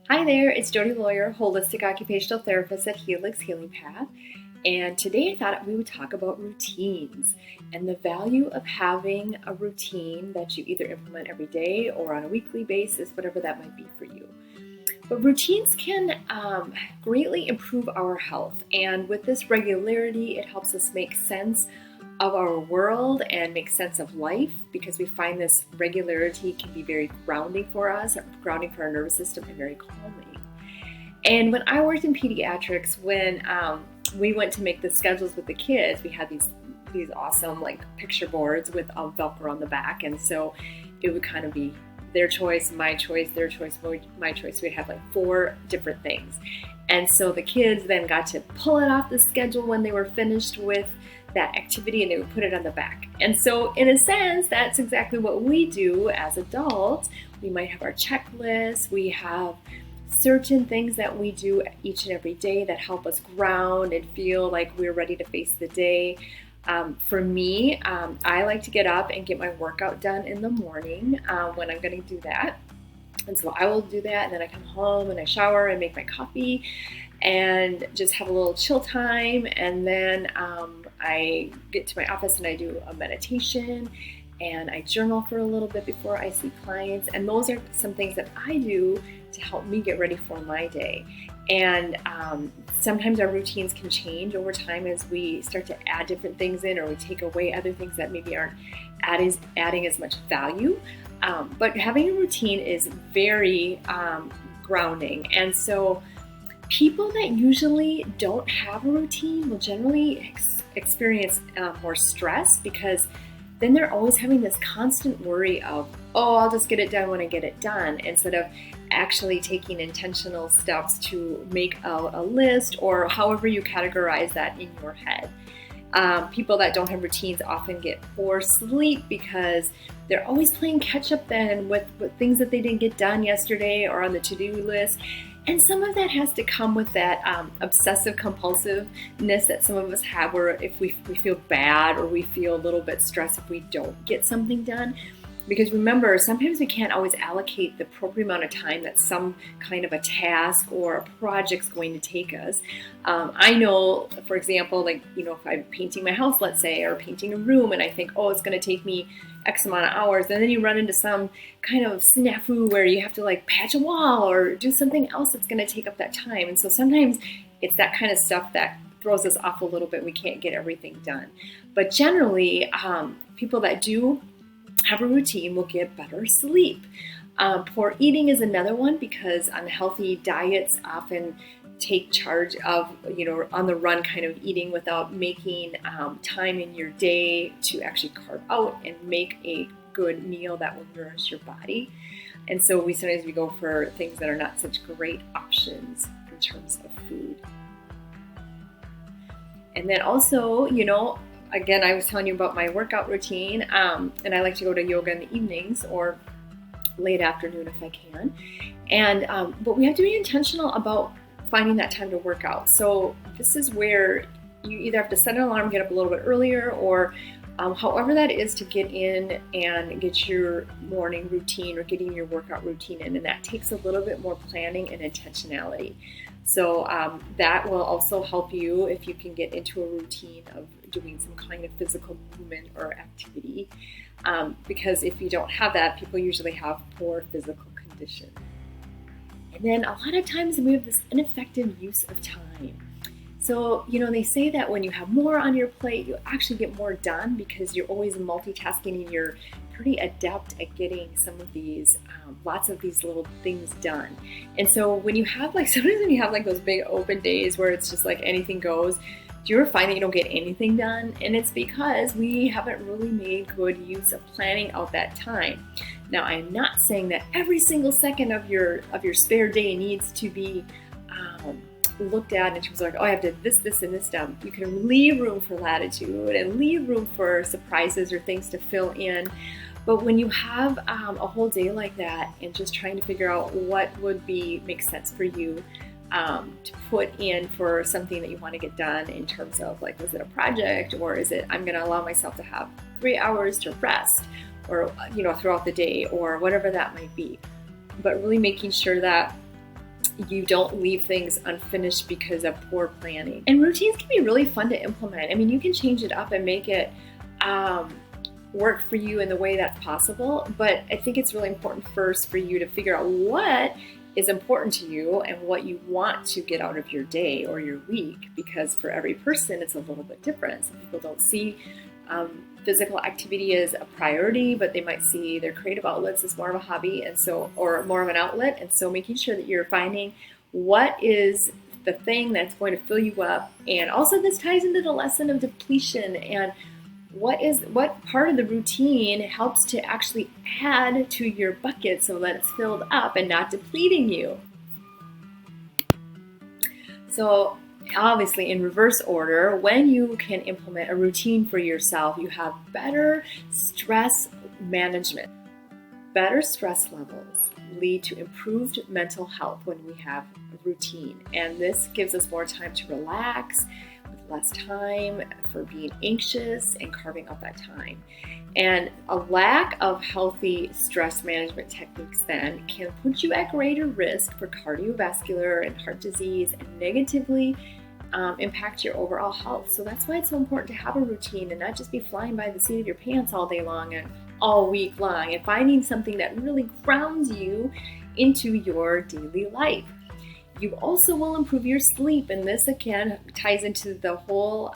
Hi there, it's Jody Lawyer, holistic occupational therapist at Helix Healing Path. And today I thought we would talk about routines and the value of having a routine that you either implement every day or on a weekly basis, whatever that might be for you. But routines can greatly improve our health. And with this regularity, it helps us make sense of our world and make sense of life because we find this regularity can be very grounding for us, grounding for our nervous system, and very calming. And when I worked in pediatrics, when we went to make the schedules with the kids, we had these awesome like picture boards with Velcro on the back, and so it would kind of be their choice, my choice, their choice, my choice. We'd have like 4 different things. And so the kids then got to pull it off the schedule when they were finished with that activity and they would put it on the back. And so in a sense, that's exactly what we do as adults. We might have our checklist, we have certain things that we do each and every day that help us ground and feel like we're ready to face the day. For me, I like to get up and get my workout done in the morning when I'm going to do that. And so I will do that, and then I come home and I shower and make my coffee and just have a little chill time. And then I get to my office and I do a meditation and I journal for a little bit before I see clients. And those are some things that I do to help me get ready for my day. And sometimes our routines can change over time as we start to add different things in, or we take away other things that maybe aren't adding as much value. But having a routine is very grounding. And so people that usually don't have a routine will generally experience more stress, because then they're always having this constant worry of, oh, I'll just get it done when I get it done, instead of actually taking intentional steps to make a list, or however you categorize that in your head. People that don't have routines often get poor sleep because they're always playing catch up then with things that they didn't get done yesterday or on the to-do list. And some of that has to come with that obsessive compulsiveness that some of us have, where if we feel bad or we feel a little bit stressed if we don't get something done. Because remember, sometimes we can't always allocate the appropriate amount of time that some kind of a task or a project's going to take us. I know, for example, like, if I'm painting my house, let's say, or painting a room, and I think, oh, it's going to take me X amount of hours, and then you run into some kind of snafu where you have to like patch a wall or do something else that's going to take up that time. And so sometimes it's that kind of stuff that throws us off a little bit. We can't get everything done. But generally, people that do have a routine will get better sleep. Poor eating is another one, because unhealthy diets often take charge of, on the run kind of eating without making time in your day to actually carve out and make a good meal that will nourish your body. And so sometimes we go for things that are not such great options in terms of food. And then also, again, I was telling you about my workout routine, and I like to go to yoga in the evenings or late afternoon if I can. And but we have to be intentional about finding that time to work out. So this is where you either have to set an alarm, get up a little bit earlier, or however that is to get in and get your morning routine or getting your workout routine in. And that takes a little bit more planning and intentionality. So that will also help you if you can get into a routine of doing some kind of physical movement or activity. Because if you don't have that, people usually have poor physical condition. And then a lot of times we have this ineffective use of time. So, they say that when you have more on your plate, you actually get more done because you're always multitasking and you're pretty adept at getting some of these, lots of these little things done. And so when you have sometimes when you have those big open days where it's just like anything goes, do you ever find that you don't get anything done? And it's because we haven't really made good use of planning out that time. Now, I'm not saying that every single second of your spare day needs to be looked at in terms of I have to this, and this done. You can leave room for latitude and leave room for surprises or things to fill in. But when you have a whole day like that and just trying to figure out what would make sense for you to put in for something that you want to get done in terms of is it a project, or is it I'm going to allow myself to have 3 hours to rest, or throughout the day, or whatever that might be. But really making sure that you don't leave things unfinished because of poor planning. And routines can be really fun to implement. I mean, you can change it up and make it work for you in the way that's possible. But I think it's really important first for you to figure out what is important to you and what you want to get out of your day or your week, because for every person it's a little bit different. Some people don't see physical activity as a priority, but they might see their creative outlets as more of a hobby, and so, or more of an outlet. And so making sure that you're finding what is the thing that's going to fill you up. And also this ties into the lesson of depletion, and what part of the routine helps to actually add to your bucket so that it's filled up and not depleting you. So obviously, in reverse order, when you can implement a routine for yourself, you have better stress management. Better stress levels lead to improved mental health when we have a routine. And this gives us more time to relax, with less time for being anxious and carving out that time. And a lack of healthy stress management techniques then can put you at greater risk for cardiovascular and heart disease and negatively impact your overall health. So that's why it's so important to have a routine and not just be flying by the seat of your pants all day long and all week long, and finding something that really grounds you into your daily life. You also will improve your sleep, and this again ties into the whole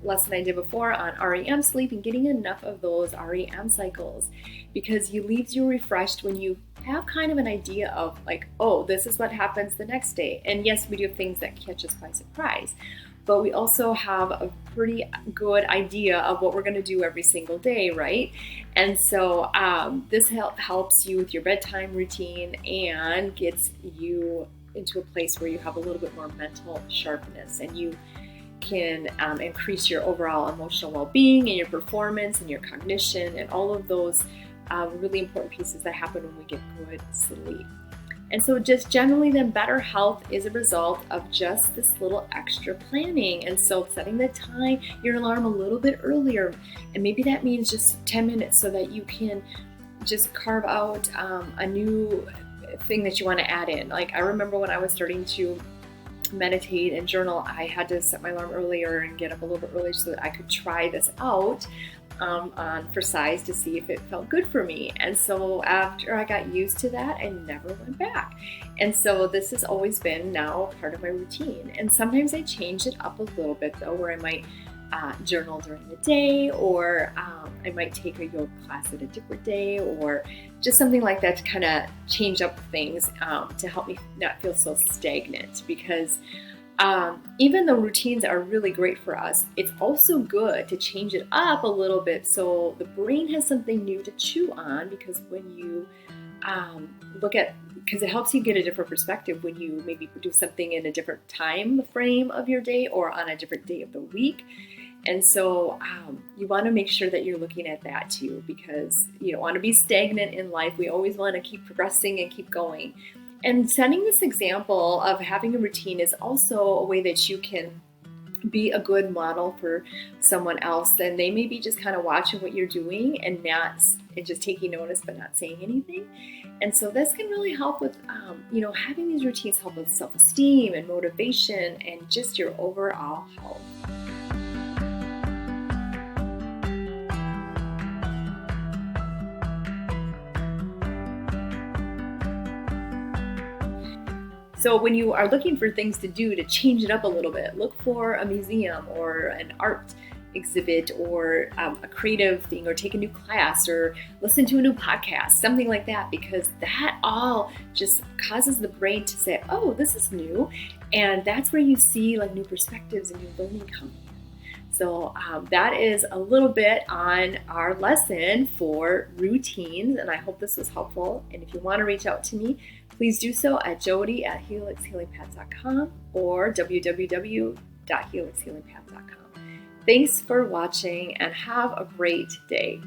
lesson I did before on REM sleep and getting enough of those REM cycles, because you leaves you refreshed when you have kind of an idea of like, oh, this is what happens the next day. And yes, we do have things that catch us by surprise, but we also have a pretty good idea of what we're going to do every single day, right? And so this helps you with your bedtime routine and gets you into a place where you have a little bit more mental sharpness, and you can increase your overall emotional well-being and your performance and your cognition and all of those really important pieces that happen when we get good sleep. And so just generally then better health is a result of just this little extra planning. And so setting the time, your alarm a little bit earlier, and maybe that means just 10 minutes so that you can just carve out a new thing that you want to add in. Like I remember when I was starting to meditate and journal, I had to set my alarm earlier and get up a little bit earlier so that I could try this out for size to see if it felt good for me. And so after I got used to that, I never went back. And so this has always been now part of my routine. And sometimes I change it up a little bit though, where I might journal during the day, or I might take a yoga class at a different day, or just something like that to kind of change up things to help me not feel so stagnant. Because even though routines are really great for us, it's also good to change it up a little bit so the brain has something new to chew on. Because when you because it helps you get a different perspective when you maybe do something in a different time frame of your day or on a different day of the week. And so you want to make sure that you're looking at that too, because you don't want to be stagnant in life. We always want to keep progressing and keep going. And setting this example of having a routine is also a way that you can be a good model for someone else. Then they may be just kind of watching what you're doing and just taking notice but not saying anything. And so this can really help with, having these routines help with self-esteem and motivation and just your overall health. So when you are looking for things to do to change it up a little bit, look for a museum or an art exhibit or a creative thing, or take a new class or listen to a new podcast, something like that, because that all just causes the brain to say, oh, this is new. And that's where you see like new perspectives and new learning coming in. So that is a little bit on our lesson for routines, and I hope this was helpful. And if you want to reach out to me, please do so at jody@helixhealingpath.com or www.helixhealingpath.com. Thanks for watching and have a great day.